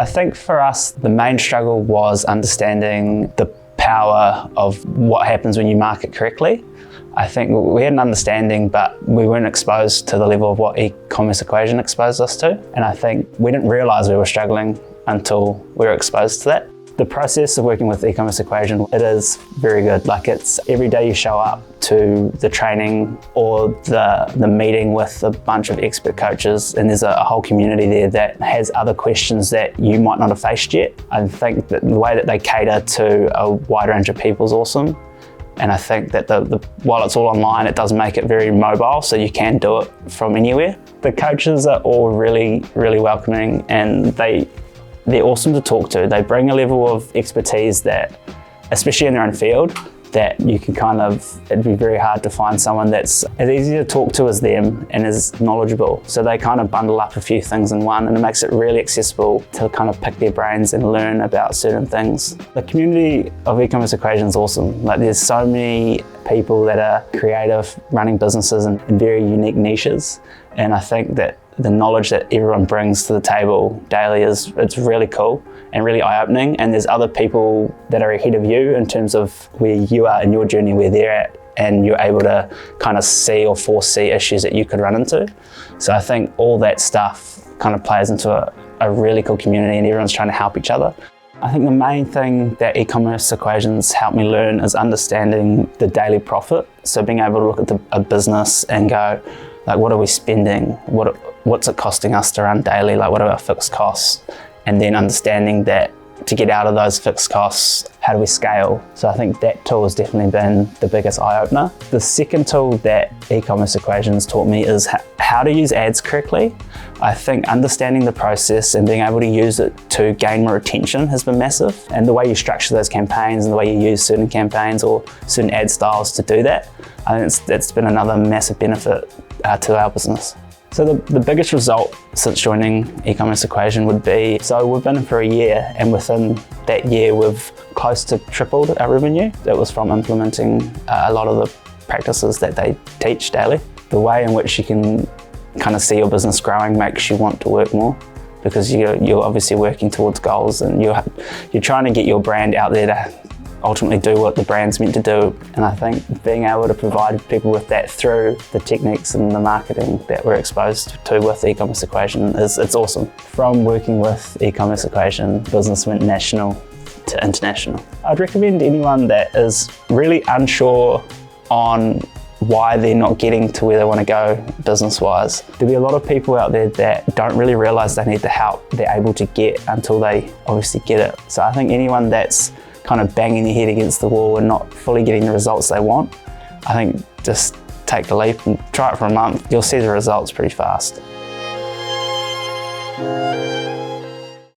I think for us, the main struggle was understanding the power of what happens when you market correctly. I think we had an understanding, but we weren't exposed to the level of what e-commerce equation exposed us to. And I think we didn't realize we were struggling until we were exposed to that. The process of working with e-commerce equation, it is very good. Like, it's every day you show up to the training or the meeting with a bunch of expert coaches, and there's a whole community there that has other questions that you might not have faced yet. I think that the way that they cater to a wide range of people is awesome. And I think that while it's all online, it does make it very mobile, so you can do it from anywhere. The coaches are all really, really welcoming, and they're awesome to talk to. They bring a level of expertise that, especially in their own field, that you can it'd be very hard to find someone that's as easy to talk to as them and as knowledgeable. So they kind of bundle up a few things in one, and it makes it really accessible to kind of pick their brains and learn about certain things. The community of e-commerce equation is awesome. Like, there's so many people that are creative, running businesses in very unique niches. And I think that the knowledge that everyone brings to the table daily it's really cool and really eye-opening. And there's other people that are ahead of you in terms of where you are in your journey, where they're at, and you're able to kind of see or foresee issues that you could run into. So I think all that stuff kind of plays into a really cool community, and everyone's trying to help each other. I think the main thing that e-commerce equations help me learn is understanding the daily profit. So being able to look at a business and go, like, what are we spending? What's it costing us to run daily? Like, what are our fixed costs? And then understanding that to get out of those fixed costs, how do we scale? So I think that tool has definitely been the biggest eye-opener. The second tool that e-commerce equations taught me is how to use ads correctly. I think understanding the process and being able to use it to gain more attention has been massive. And the way you structure those campaigns and the way you use certain campaigns or certain ad styles to do that, I think that's been another massive benefit to our business. So the biggest result since joining e-commerce equation would be, so we've been in for a year, and within that year we've close to tripled our revenue. That was from implementing a lot of the practices that they teach daily. The way in which you can kind of see your business growing makes you want to work more, because you're obviously working towards goals, and you're trying to get your brand out there to ultimately do what the brand's meant to do. And I think being able to provide people with that through the techniques and the marketing that we're exposed to with e-commerce equation it's awesome. From working with e-commerce equation, business went national to international. I'd recommend anyone that is really unsure on why they're not getting to where they want to go business-wise. There'll be a lot of people out there that don't really realise they need the help they're able to get until they obviously get it. So I think anyone that's kind of banging their head against the wall and not fully getting the results they want, I think just take the leap and try it for a month. You'll see the results pretty fast.